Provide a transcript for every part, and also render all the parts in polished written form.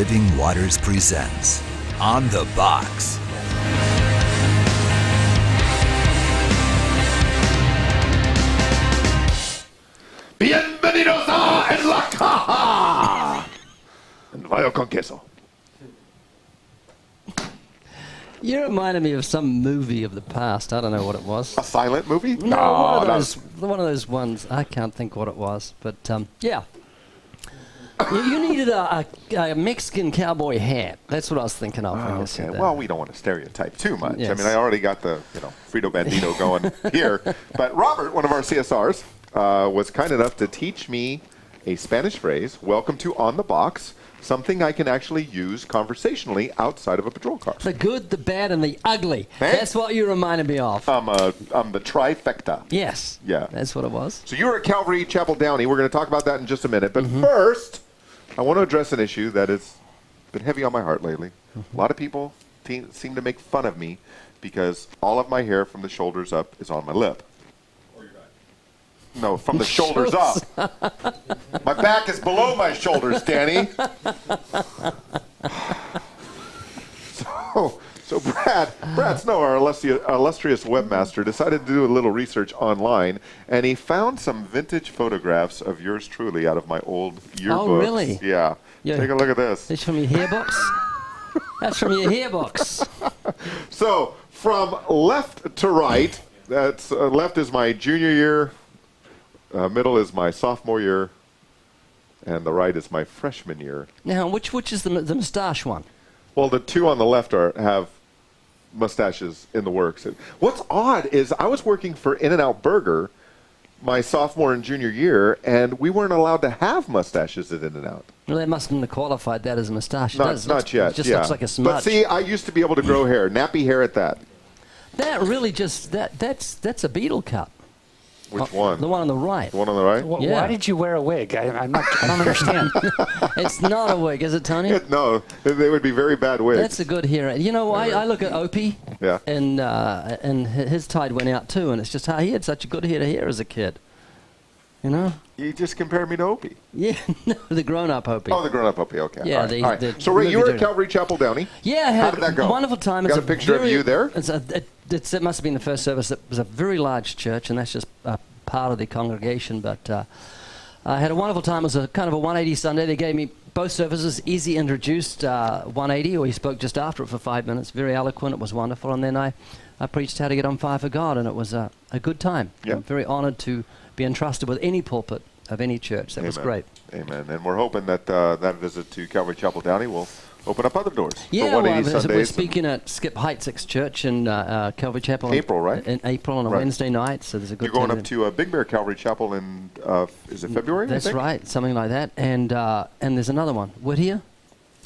Living Waters presents On the Box. Bienvenidos a En la Caja! And mayo con queso. You reminded me of some movie of the past. I don't know what it was. A silent movie? No, that one of those ones. I can't think what it was. But, yeah. You needed a Mexican cowboy hat. That's what I was thinking of when you said that. Well, we don't want to stereotype too much. Yes. I mean, I already got the, Frito Bandito going here. But Robert, one of our CSRs, was kind enough to teach me a Spanish phrase, welcome to On the Box, something I can actually use conversationally outside of a patrol car. The good, the bad, and the ugly. Hey? That's what you reminded me of. I'm the trifecta. Yes. Yeah. That's what it was. So you're at Calvary Chapel Downey. We're going to talk about that in just a minute. But first, I want to address an issue that has been heavy on my heart lately. A lot of people seem to make fun of me because all of my hair from the shoulders up is on my lip. No, from the shoulders up. My back is below my shoulders, Danny. So Brad Snow, our illustrious webmaster, decided to do a little research online, and he found some vintage photographs of yours truly out of my old yearbooks. Oh, really? Yeah. Yeah. Take a look at this. That's from your hairbox? That's from your hairbox. So, from left to right, that's left is my junior year, middle is my sophomore year, and the right is my freshman year. Now, which is the moustache one? Well, the two on the left have mustaches in the works. What's odd is I was working for In-N-Out Burger my sophomore and junior year, and we weren't allowed to have mustaches at In-N-Out. Well, they mustn't have qualified that as a moustache. Not yet. It just looks like a smudge. But see, I used to be able to grow hair, nappy hair at that. That really just that's a beetle cut. Which one? The one on the right. The one on the right? Yeah. Why did you wear a wig? I don't understand. It's not a wig, is it, Tony? No, they would be very bad wigs. That's a good hair. You know, I look at Opie, Yeah. and his tide went out too, and it's just how he had such a good head of hair as a kid. You know? You just compared me to Opie. Yeah, no, the grown-up Opie. Oh, the grown-up Opie, okay. Yeah, All right. the So, Ray, you were at movie Calvary Chapel Downey. Yeah, I How had did that go? a wonderful time. Got a picture of you there? It must have been the first service. It was a very large church, and that's just part of the congregation. But I had a wonderful time. It was a kind of a 180 Sunday. They gave me both services. Easy introduced 180, or he spoke just after it for 5 minutes. Very eloquent. It was wonderful. And then I preached how to get on fire for God, and it was a good time. Yeah. I'm very honored to be entrusted with any pulpit of any church. That was great. Amen. And we're hoping that that visit to Calvary Chapel Downey will open up other doors Yeah, for 180 we're Sundays. speaking at Skip Heitzig's church in Calvary Chapel. April, right? In April on a Right. Wednesday night. So there's a good. You're going time up to Big Bear Calvary Chapel in, is it February? I That's think? right, something like that. And there's another one, Whittier.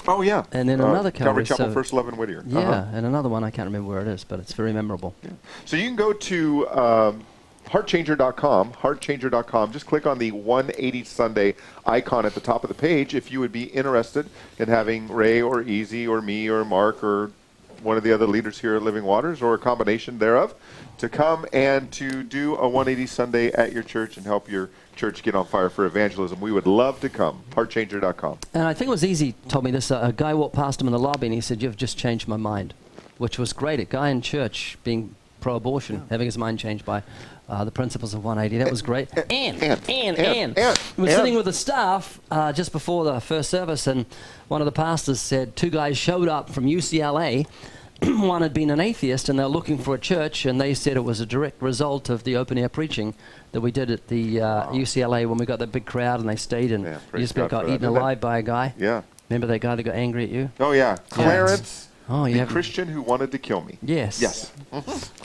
Oh, yeah. And then another Calvary Calvary, Chapel, so- First Love in Whittier. Yeah, and another one, I can't remember where it is, but it's very memorable. Yeah. So you can go to heartchanger.com, just click on the 180 Sunday icon at the top of the page if you would be interested in having Ray or Easy or me or Mark or one of the other leaders here at Living Waters or a combination thereof to come and to do a 180 Sunday at your church and help your church get on fire for evangelism. We would love to come. Heartchanger.com. And I think it was Easy told me this. A guy walked past him in the lobby and he said, "You've just changed my mind," which was great. A guy in church being pro-abortion, having his mind changed by the principles of 180. That was great. And we were sitting with the staff just before the first service, and one of the pastors said two guys showed up from UCLA. One had been an atheist, and they're looking for a church, and they said it was a direct result of the open-air preaching that we did at the UCLA when we got that big crowd, and they stayed, and you just got eaten alive by a guy. Yeah. Remember that guy that got angry at you? Oh, yeah. Clarence, Oh, the yeah. Christian who wanted to kill me. Yes. Yes.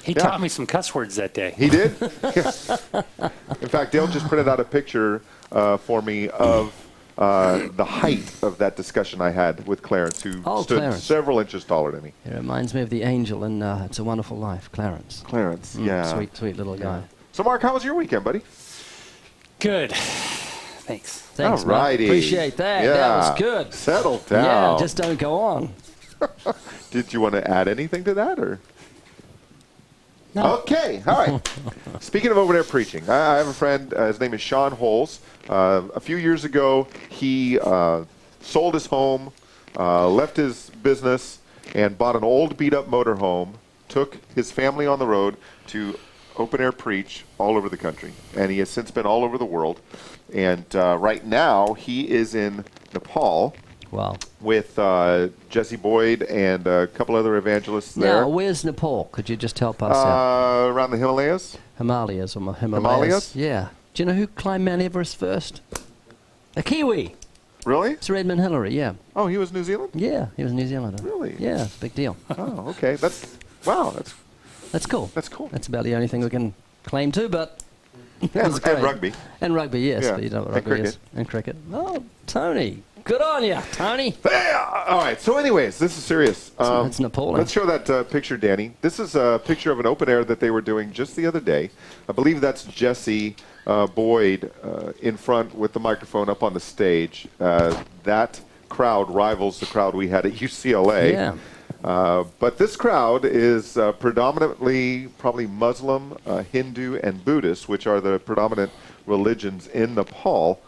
He taught me some cuss words that day. He did? In fact, Dale just printed out a picture for me of the height of that discussion I had with Clarence, who stood Clarence. several inches taller than me. It reminds me of the angel in It's a Wonderful Life, Clarence. Clarence, yeah. Sweet little guy. So, Mark, how was your weekend, buddy? Good. Thanks. Thanks, Mark. Alrighty. Appreciate that. Yeah. That was good. Settle down. Yeah, just don't go on. Did you want to add anything to that, or? No. Okay, all right. Speaking of open air preaching, I have a friend. His name is Sean Holes. A few years ago, he sold his home, left his business and bought an old beat-up motorhome, took his family on the road to open-air preach all over the country. And he has since been all over the world. And right now, he is in Nepal. Wow. With Jesse Boyd and a couple other evangelists there. Now, where's Nepal? Could you just help us out? Around the Himalayas. Himalayas or Himalayas? Himalayas? Yeah. Do you know who climbed Mount Everest first? A Kiwi. Really? Sir Edmund Hillary, yeah. Oh, he was New Zealand? Yeah, he was a New Zealander. Really? Yeah, it's a big deal. Oh, okay. Wow. That's cool. That's cool. That's about the only thing we can claim to, but And rugby. And rugby, yes. Yeah. But you know what And rugby is. And cricket. Oh, Tony. Good on you, Tony. All right. So anyways, this is serious. It's Nepal. Let's show that picture, Danny. This is a picture of an open air that they were doing just the other day. I believe that's Jesse Boyd in front with the microphone up on the stage. That crowd rivals the crowd we had at UCLA. Yeah. But this crowd is predominantly probably Muslim, Hindu, and Buddhist, which are the predominant religions in Nepal.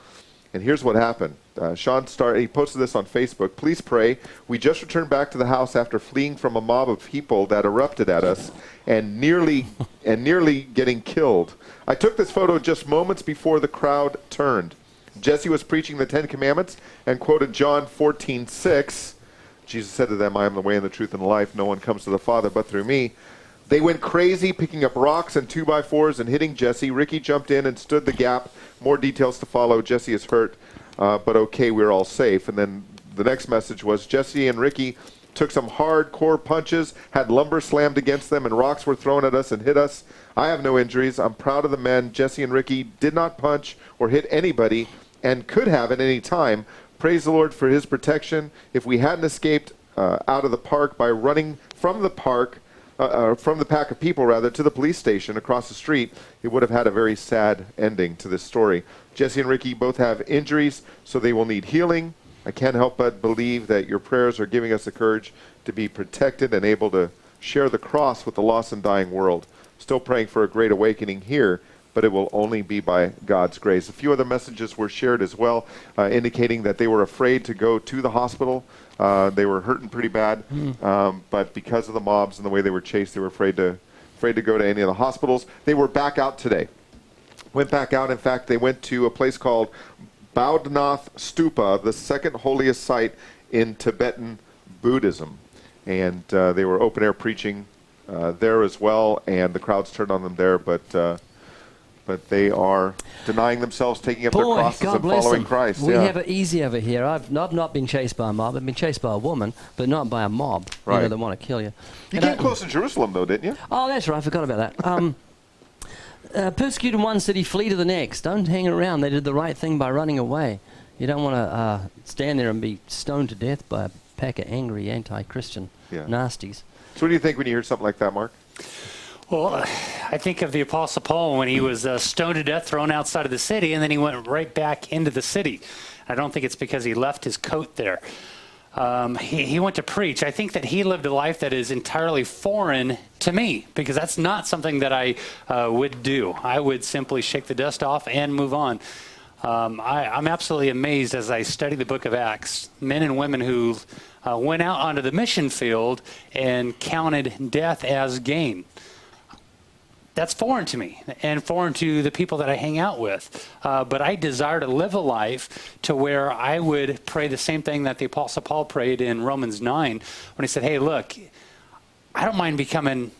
And here's what happened. Sean he posted this on Facebook. Please pray. We just returned back to the house after fleeing from a mob of people that erupted at us and nearly getting killed. I took this photo just moments before the crowd turned. Jesse was preaching the Ten Commandments and quoted John 14:6. Jesus said to them, I am the way and the truth and the life. No one comes to the Father but through me. They went crazy, picking up rocks and 2x4s and hitting Jesse. Ricky jumped in and stood the gap. More details to follow. Jesse is hurt, but okay, we're all safe. And then the next message was Jesse and Ricky took some hardcore punches, had lumber slammed against them, and rocks were thrown at us and hit us. I have no injuries. I'm proud of the men. Jesse and Ricky did not punch or hit anybody and could have at any time. Praise the Lord for his protection. If we hadn't escaped out of the park by running from the park, from the pack of people, rather, to the police station across the street, it would have had a very sad ending to this story. Jesse and Ricky both have injuries, so they will need healing. I can't help but believe that your prayers are giving us the courage to be protected and able to share the cross with the lost and dying world. Still praying for a great awakening here, but it will only be by God's grace. A few other messages were shared as well, indicating that they were afraid to go to the hospital. They were hurting pretty bad, but because of the mobs and the way they were chased, they were afraid to go to any of the hospitals. They were back out today. Went back out. In fact, they went to a place called Baudhanath Stupa, the second holiest site in Tibetan Buddhism. And they were open-air preaching there as well, and the crowds turned on them there, but they are denying themselves, taking up their crosses God and bless following them. Christ. We have it easy over here. I've not been chased by a mob. I've been chased by a woman, but not by a mob. Right. You know, they want to kill you. You came close to Jerusalem, though, didn't you? Oh, that's right. I forgot about that. Persecute in one city, flee to the next. Don't hang around. They did the right thing by running away. You don't want to stand there and be stoned to death by a pack of angry anti-Christian nasties. So what do you think when you hear something like that, Mark? Well, I think of the Apostle Paul when he was stoned to death, thrown outside of the city, and then he went right back into the city. I don't think it's because he left his coat there. He went to preach. I think that he lived a life that is entirely foreign to me, because that's not something that I would do. I would simply shake the dust off and move on. I'm absolutely amazed as I study the book of Acts, men and women who went out onto the mission field and counted death as gain. That's foreign to me and foreign to the people that I hang out with. But I desire to live a life to where I would pray the same thing that the Apostle Paul prayed in Romans 9 when he said, hey, look, I don't mind becoming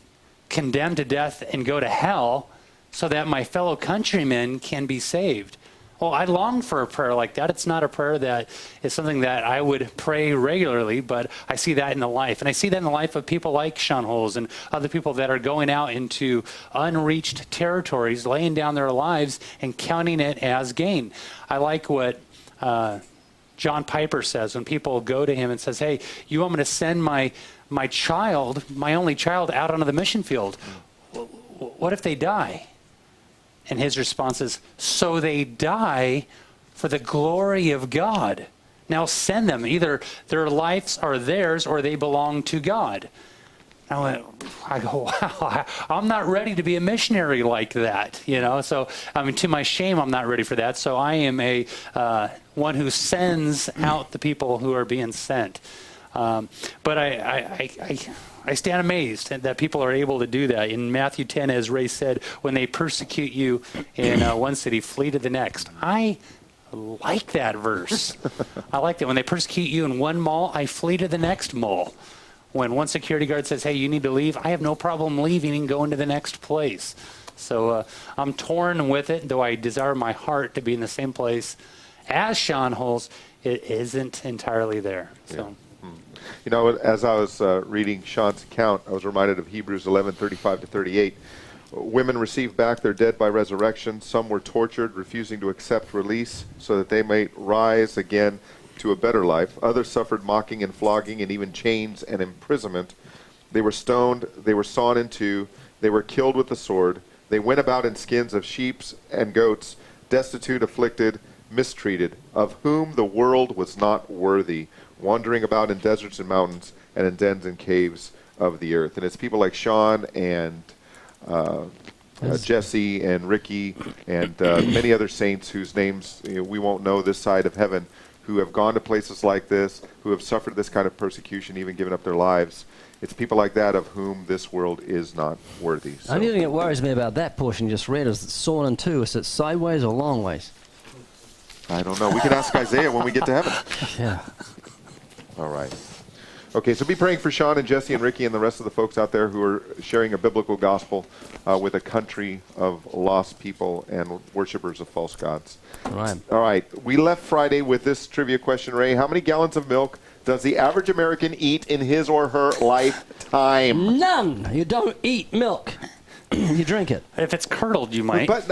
condemned to death and go to hell so that my fellow countrymen can be saved. Well, I long for a prayer like that. It's not a prayer that is something that I would pray regularly, but I see that in the life. And I see that in the life of people like Sean Holes and other people that are going out into unreached territories, laying down their lives and counting it as gain. I like what John Piper says when people go to him and says, hey, you want me to send my child, my only child, out onto the mission field? What if they die? And his response is, so they die for the glory of God. Now send them. Either their lives are theirs or they belong to God. I go, wow, I'm not ready to be a missionary like that, you know. So, I mean, to my shame, I'm not ready for that. So I am one who sends out the people who are being sent. But I stand amazed that people are able to do that. In Matthew 10, as Ray said, when they persecute you in one city, flee to the next. I like that verse. I like that. When they persecute you in one mall, I flee to the next mall. When one security guard says, hey, you need to leave, I have no problem leaving and going to the next place. So I'm torn with it, though I desire my heart to be in the same place as Sean Hulse. It isn't entirely there. So. Yeah. You know, as I was reading Sean's account, I was reminded of Hebrews 11:35-38. Women received back their dead by resurrection. Some were tortured, refusing to accept release so that they might rise again to a better life. Others suffered mocking and flogging and even chains and imprisonment. They were stoned, they were sawn in two, they were killed with the sword. They went about in skins of sheep and goats, destitute, afflicted, mistreated, of whom the world was not worthy, wandering about in deserts and mountains and in dens and caves of the earth. And it's people like Sean and Jesse and Ricky and many other saints whose names we won't know this side of heaven, who have gone to places like this, who have suffered this kind of persecution, even given up their lives. It's people like that of whom this world is not worthy. The only thing that worries me about that portion you just read is sawn in two. Is it sideways or long ways? I don't know. We can ask Isaiah when we get to heaven. Yeah. All right. Okay, so be praying for Sean and Jesse and Ricky and the rest of the folks out there who are sharing a biblical gospel with a country of lost people and worshipers of false gods. All right. All right. We left Friday with this trivia question, Ray. How many gallons of milk does the average American eat in his or her lifetime? None. You don't eat milk. You drink it. If it's curdled, you might. But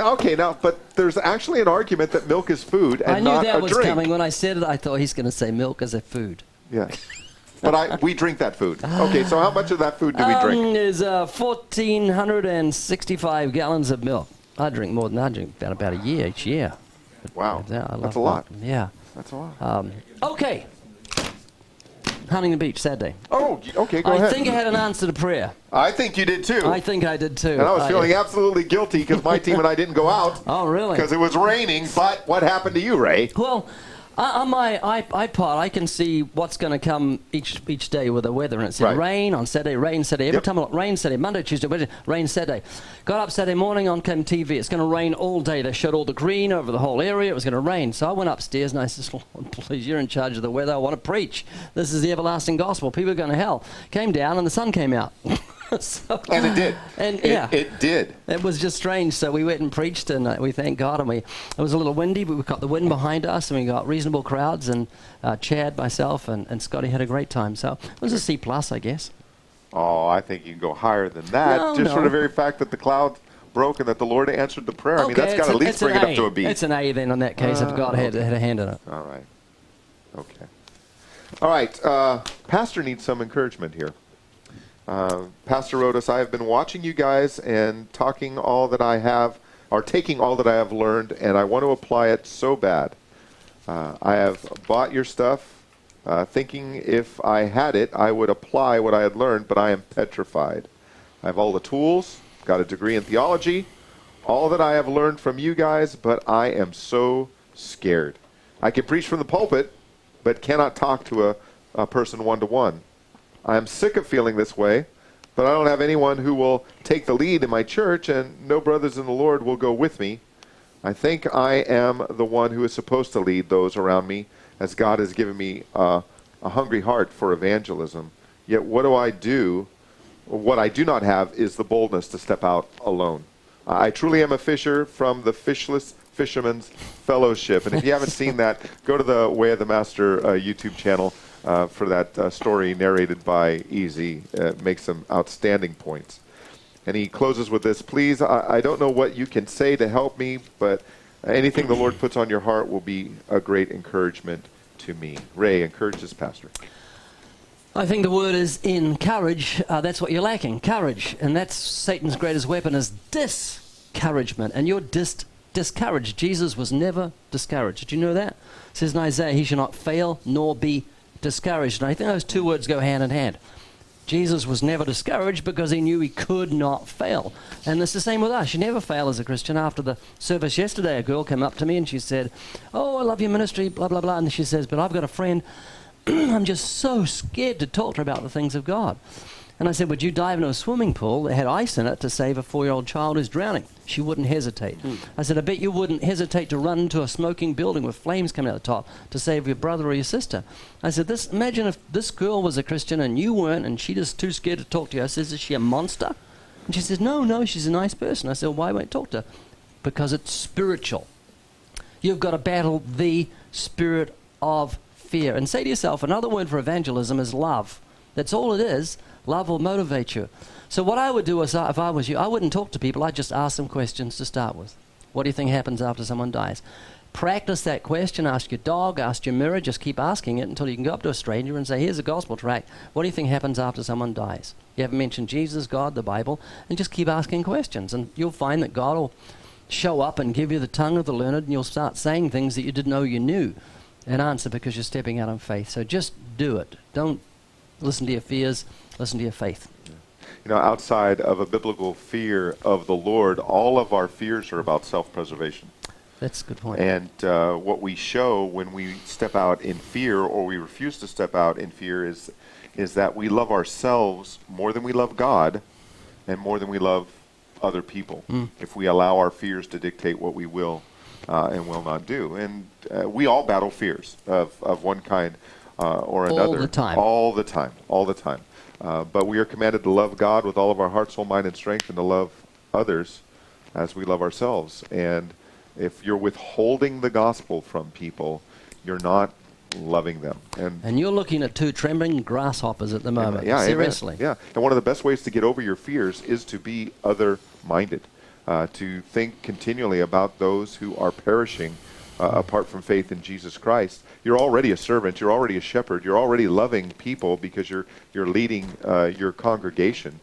there's actually an argument that milk is food and not a drink. I knew that was coming. When I said it, I thought he's going to say milk is a food. Yeah. But we drink that food. Okay, so how much of that food do we drink? There's 1,465 gallons of milk. I drink more than that. I drink about a year each year. Wow. Yeah, That's a lot. Yeah. That's a lot. Okay. Huntington Beach, Saturday. Oh, okay, go ahead. I think I had an answer to prayer. I think you did too. I think I did too. And I was feeling absolutely guilty because my team and I didn't go out. Oh, really? Because it was raining. But what happened to you, Ray? Well, on my iPod, I can see what's going to come each day with the weather. And it said rain on Saturday, rain Saturday. Every time I look, rain Saturday, Monday, Tuesday, Wednesday, rain Saturday. Got up Saturday morning, on came TV. It's going to rain all day. They showed all the green over the whole area. It was going to rain. So I went upstairs and I said, Lord, please, you're in charge of the weather. I want to preach. This is the everlasting gospel. People are going to hell. Came down and the sun came out. And it did. And it did. It was just strange. So we went and preached, and we thank God. And it was a little windy, but we got the wind behind us, and we got reasonable crowds. And Chad, myself, and Scotty had a great time. So it was a C+, I guess. Oh, I think you can go higher than that. For the very fact that the cloud broke and that the Lord answered the prayer. I mean, that's got to at least bring it up to a B. It's an A then, in that case, if God had a hand in it. All right. Okay. All right. Pastor needs some encouragement here. Pastor wrote us, I have been watching you guys and taking all that I have learned, and I want to apply it so bad. I have bought your stuff, thinking if I had it, I would apply what I had learned, but I am petrified. I have all the tools, got a degree in theology, all that I have learned from you guys, but I am so scared. I can preach from the pulpit, but cannot talk to a person one-to-one. I am sick of feeling this way, but I don't have anyone who will take the lead in my church, and no brothers in the Lord will go with me. I think I am the one who is supposed to lead those around me, as God has given me a hungry heart for evangelism. Yet what do I do? What I do not have is the boldness to step out alone. I truly am a fisher from the Fishless Fisherman's Fellowship. And if you haven't seen that, go to the Way of the Master YouTube channel. For that story narrated by Easy. Makes some outstanding points. And he closes with this, please, I don't know what you can say to help me, but anything the Lord puts on your heart will be a great encouragement to me. Ray, encourage this pastor. I think the word is in courage. That's what you're lacking, courage. And that's Satan's greatest weapon is discouragement. And you're discouraged. Jesus was never discouraged. Did you know that? It says in Isaiah, he shall not fail nor be discouraged. And I think those two words go hand in hand. Jesus was never discouraged because he knew he could not fail. And it's the same with us. You never fail as a Christian. After the service yesterday, a girl came up to me and she said, oh, I love your ministry, blah, blah, blah. And she says, but I've got a friend I'm just so scared to talk to her about the things of God. And I said, would you dive into a swimming pool that had ice in it to save a 4-year-old child who's drowning? She wouldn't hesitate. I said, I bet you wouldn't hesitate to run into a smoking building with flames coming out the top to save your brother or your sister. I said, imagine if this girl was a Christian and you weren't, and she just too scared to talk to you. I said, is she a monster? And she says, no, she's a nice person. I said, well, why won't you talk to her? Because it's spiritual. You've got to battle the spirit of fear. And say to yourself, another word for evangelism is love. That's all it is. Love will motivate you. So what I would do is, if I was you, I wouldn't talk to people. I'd just ask them questions to start with. What do you think happens after someone dies? Practice that question. Ask your dog, ask your mirror. Just keep asking it until you can go up to a stranger and say, here's a gospel tract. What do you think happens after someone dies? You haven't mentioned Jesus, God, the Bible, and just keep asking questions. And you'll find that God will show up and give you the tongue of the learned, and you'll start saying things that you didn't know you knew and answer because you're stepping out on faith. So just do it. Don't listen to your fears. Listen to your faith. You know, outside of a biblical fear of the Lord, all of our fears are about self-preservation. That's a good point. And what we show when we step out in fear, or we refuse to step out in fear, is that we love ourselves more than we love God and more than we love other people. If we allow our fears to dictate what we will and will not do. And we all battle fears of one kind or another. All the time. All the time. All the time. But we are commanded to love God with all of our heart, soul, mind, and strength, and to love others as we love ourselves. And if you're withholding the gospel from people, you're not loving them. And you're looking at 2 trembling grasshoppers at the moment. Yeah, seriously. Amen. Yeah. And one of the best ways to get over your fears is to be other-minded, to think continually about those who are perishing apart from faith in Jesus Christ. You're already a servant. You're already a shepherd. You're already loving people because you're leading your congregation.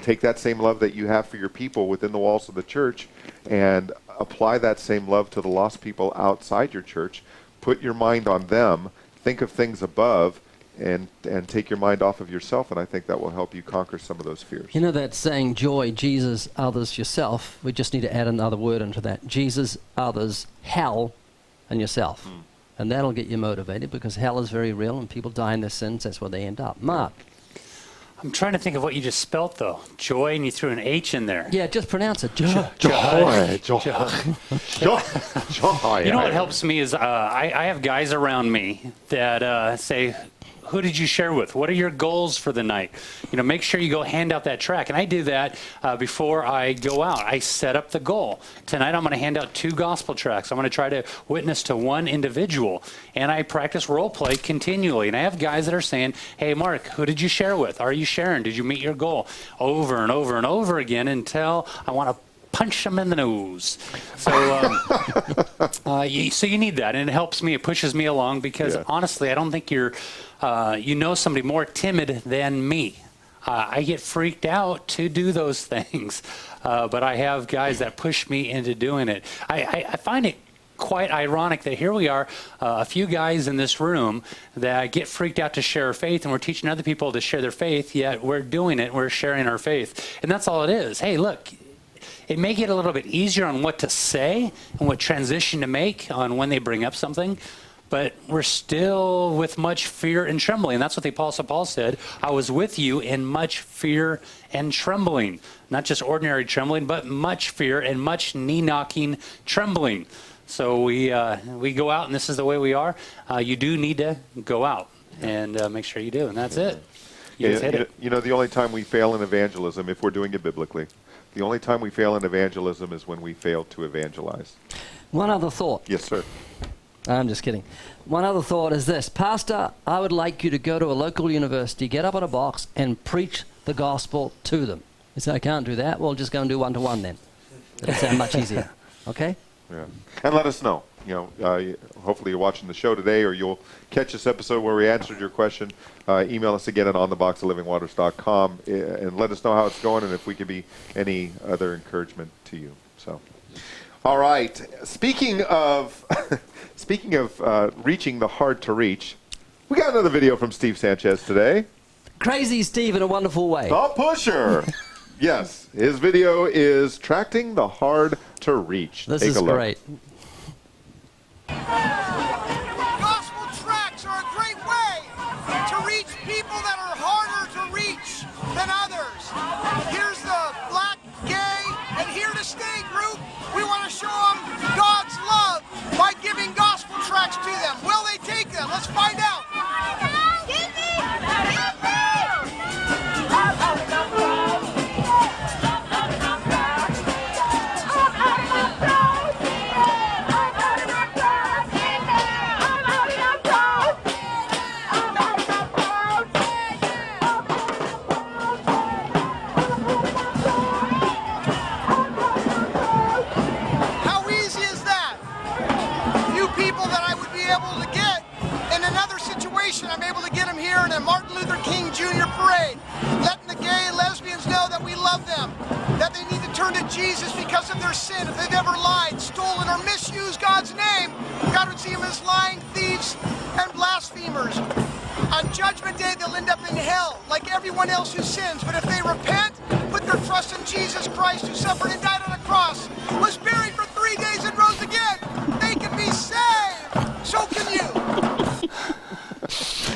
Take that same love that you have for your people within the walls of the church and apply that same love to the lost people outside your church. Put your mind on them. Think of things above, and take your mind off of yourself, and I think that will help you conquer some of those fears. You know that saying, joy, Jesus, others, yourself? We just need to add another word into that. Jesus, others, hell, and yourself. And that'll get you motivated because hell is very real and people die in their sins. That's where they end up. Mark. I'm trying to think of what you just spelt, though. Joy, and you threw an H in there. Yeah, just pronounce it. Joy. Joy. You know what helps me is I have guys around me that say, who did you share with? What are your goals for the night? You know, make sure you go hand out that track. And I do that before I go out. I set up the goal. Tonight I'm going to hand out 2 gospel tracks. I'm going to try to witness to one individual. And I practice role play continually. And I have guys that are saying, hey, Mark, who did you share with? Are you sharing? Did you meet your goal? Over and over and over again until I want to punch them in the nose. So, so you need that, and it helps me. It pushes me along because honestly, I don't think you're, somebody more timid than me. I get freaked out to do those things, but I have guys that push me into doing it. I find it quite ironic that here we are, a few guys in this room that get freaked out to share faith, and we're teaching other people to share their faith, yet we're doing it. We're sharing our faith, and that's all it is. Hey, look. It may get a little bit easier on what to say and what transition to make on when they bring up something, but we're still with much fear and trembling. That's what the Apostle Paul said. I was with you in much fear and trembling. Not just ordinary trembling, but much fear and much knee-knocking trembling. So we go out, and this is the way we are. You do need to go out and make sure you do, and that's it. You know, the only time we fail in evangelism, if we're doing it biblically, the only time we fail in evangelism is when we fail to evangelize. One other thought. Yes, sir. I'm just kidding. One other thought is this. Pastor, I would like you to go to a local university, get up on a box, and preach the gospel to them. You say, I can't do that. Well, just go and do one-to-one then. It'll sound much easier. Okay? Yeah. And let us know. You know, hopefully you're watching the show today, or you'll catch this episode where we answered your question. Email us again at ontheboxoflivingwaters.com and let us know how it's going and if we could be any other encouragement to you. So, all right. Speaking of reaching the hard to reach, we got another video from Steve Sanchez today. Crazy Steve in a wonderful way. The Pusher. Yes, his video is Tracting the Hard to Reach. This Take is a look. great. Gospel tracts are a great way turn to Jesus because of their sin, if they've ever lied, stolen, or misused God's name, God would see them as lying thieves and blasphemers. On Judgment Day, they'll end up in hell, like everyone else who sins. But if they repent, put their trust in Jesus Christ, who suffered and died on a cross, was buried for 3 days and rose again, they can be saved. So can you.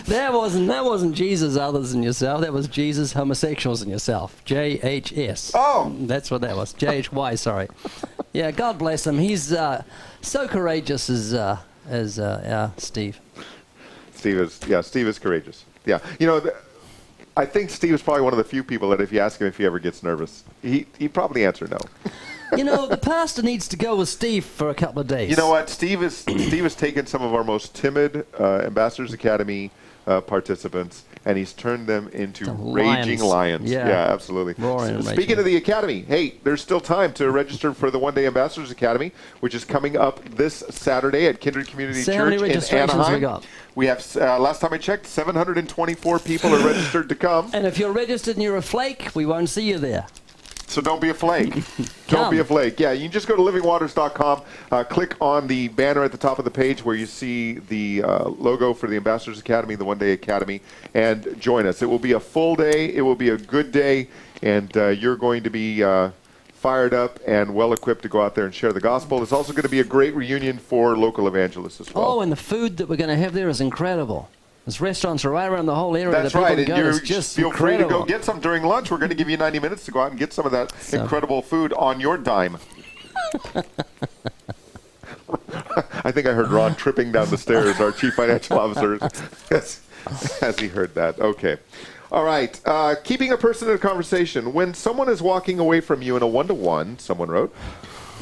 That wasn't Jesus others than yourself. That was Jesus homosexuals and yourself. JHS. Oh. That's what that was. JHY, sorry. Yeah, God bless him. He's so courageous as Steve. Steve is courageous. Yeah. You know, I think Steve is probably one of the few people that if you ask him if he ever gets nervous, he'd probably answer no. You know, the pastor needs to go with Steve for a couple of days. You know what? Steve has taken some of our most timid Ambassadors Academy participants, and he's turned them into raging lions. Yeah, absolutely. Roaring and Speaking raging. of the Academy, hey, there's still time to register for the One Day Ambassadors Academy, which is coming up this Saturday at Kindred Community See how many Church in registrations Anaheim. we got? We have, last time I checked, 724 people are registered to come. And if you're registered and you're a flake, we won't see you there. So don't be a flake. Don't be a flake. Yeah, you can just go to livingwaters.com, click on the banner at the top of the page where you see the logo for the Ambassadors Academy, the One Day Academy, and join us. It will be a full day. It will be a good day, and you're going to be fired up and well equipped to go out there and share the gospel. It's also going to be a great reunion for local evangelists as well. Oh, and the food that we're going to have there is incredible. There's restaurants right around the whole area. That's that people right, can and go. you It's just feel free to incredible. go get some during lunch. We're going to give you 90 minutes to go out and get some of that incredible food on your dime. I think I heard Ron tripping down the stairs, our Chief Financial Officer, as he heard that. Okay. All right. Keeping a person in a conversation. When someone is walking away from you in a one-to-one, someone wrote,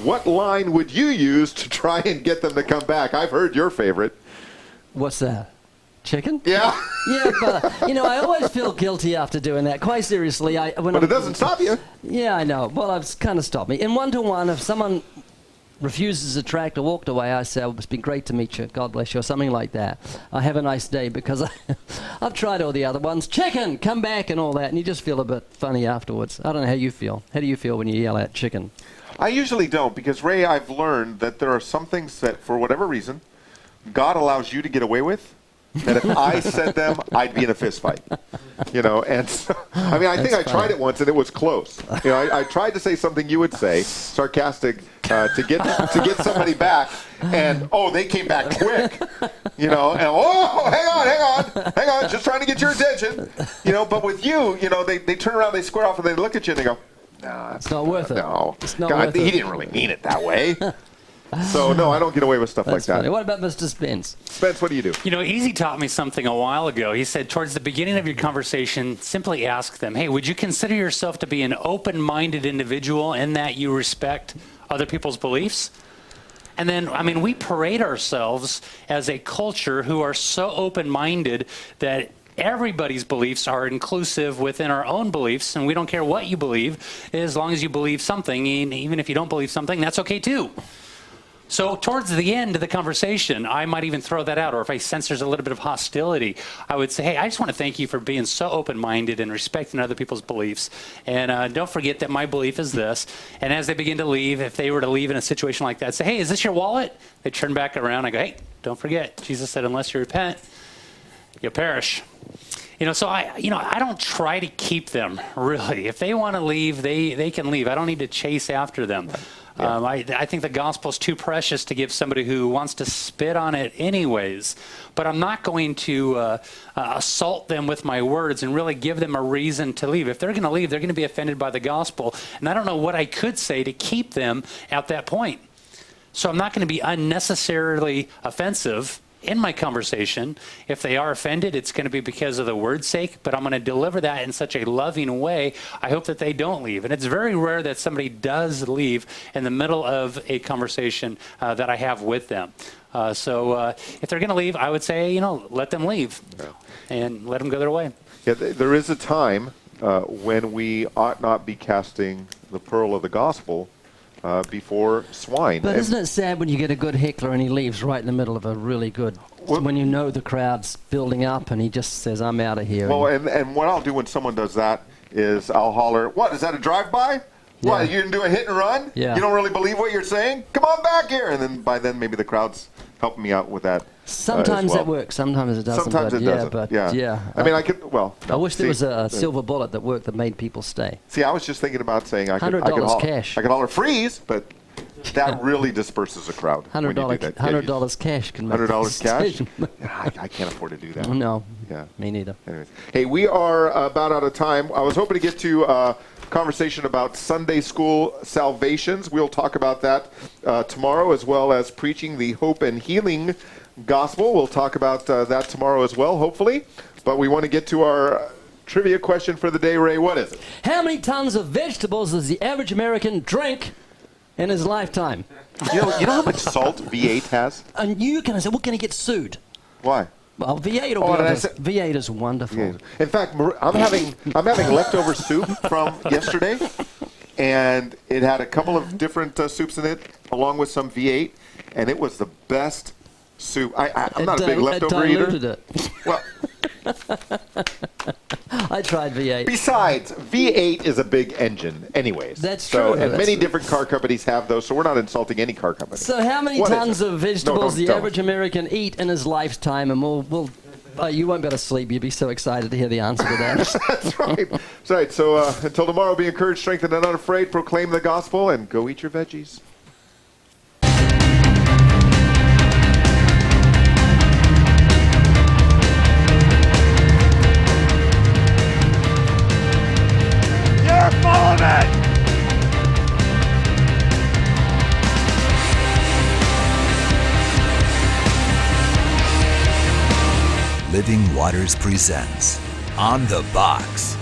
what line would you use to try and get them to come back? I've heard your favorite. What's that? Chicken? Yeah. Yeah, but, you know, I always feel guilty after doing that. Quite seriously. But it doesn't stop you. Yeah, I know. Well, it's kind of stopped me. In one-to-one, if someone refuses a tract or walked away, I say, oh, it's been great to meet you. God bless you, or something like that. Have a nice day, because I've tried all the other ones. Chicken, come back and all that, and you just feel a bit funny afterwards. I don't know how you feel. How do you feel when you yell out chicken? I usually don't, because, Ray, I've learned that there are some things that, for whatever reason, God allows you to get away with, that if I said them, I'd be in a fist fight. You know, and so, I mean, I think I tried it once, and it was close. You know, I tried to say something you would say, sarcastic, to get somebody back, and, oh, they came back quick. You know, and, oh, hang on, just trying to get your attention. You know, but with you, you know, they turn around, they square off, and they look at you, and they go, no, It's not worth it. No. It's not God, worth he it. didn't really mean it that way. So, no, I don't get away with stuff That's like funny. that. What about Mr. Spence? Spence, what do you do? You know, Easy taught me something a while ago. He said, towards the beginning of your conversation, simply ask them, hey, would you consider yourself to be an open-minded individual in that you respect other people's beliefs? And then, I mean, we parade ourselves as a culture who are so open-minded that everybody's beliefs are inclusive within our own beliefs, and we don't care what you believe, as long as you believe something. And even if you don't believe something, that's okay too. So towards the end of the conversation, I might even throw that out, or if I sense there's a little bit of hostility, I would say, hey, I just want to thank you for being so open-minded and respecting other people's beliefs. And don't forget that my belief is this. And as they begin to leave, if they were to leave in a situation like that, say, hey, is this your wallet? They turn back around. I go, hey, don't forget, Jesus said, unless you repent, you'll perish. You know, so I don't try to keep them, really. If they want to leave, they can leave. I don't need to chase after them. Yeah. I think the gospel is too precious to give somebody who wants to spit on it anyways. But I'm not going to assault them with my words and really give them a reason to leave. If they're going to leave, they're going to be offended by the gospel. And I don't know what I could say to keep them at that point. So I'm not going to be unnecessarily offensive in my conversation. If they are offended, it's going to be because of the word's sake, but I'm going to deliver that in such a loving way. I hope that they don't leave. And it's very rare that somebody does leave in the middle of a conversation that I have with them. So if they're going to leave, I would say, let them leave and let them go their way. Yeah, there is a time when we ought not be casting the pearl of the gospel before swine. But isn't it sad when you get a good heckler and he leaves right in the middle of a really good, when you know the crowd's building up and he just says, I'm out of here. Well, and what I'll do when someone does that is I'll holler, what, is that a drive-by? What, you're doing a hit and run? Yeah. You don't really believe what you're saying? Come on back here. And then by then, maybe the crowd's helping me out with that. Sometimes as well. that works, sometimes it doesn't. Sometimes but it doesn't. yeah. I mean, I could. Well, I no, wish there see, was a silver bullet that worked that made people stay. See, I was just thinking about saying I could $100 holler, cash. I could holler freeze, but that really disperses a crowd. when you do that. $100 cash can make $100 cash? decision. Yeah, I can't afford to do that. No, Yeah. me neither. Anyways. Hey, we are about out of time. I was hoping to get to conversation about Sunday school salvations. We'll talk about that tomorrow, as well as preaching the hope and healing gospel. We'll talk about that tomorrow as well, hopefully. But we want to get to our trivia question for the day. Ray, what is it? How many tons of vegetables does the average American drink in his lifetime? You know how much salt V8 has? And you're going to say, we're going to get sued. Why? Well, V8 will Oh, be did I honest. say- V8 is wonderful. In fact, I'm having leftover soup from yesterday, and it had a couple of different soups in it, along with some V8, and it was the best soup. I'm not a big leftover diluted eater. it. Well, I tried V8. besides, V8 is a big engine, anyways. That's so, true. And That's many true. different car companies have those, so we're not insulting any car company. So how many What is tons it? of No, vegetables don't the tell average me. American eat in his lifetime? And you won't be able to sleep. You'd be so excited to hear the answer to that. That's right. That's right. So until tomorrow, be encouraged, strengthened, and unafraid. Proclaim the gospel, and go eat your veggies. You're full of it! Living Waters presents On the Box.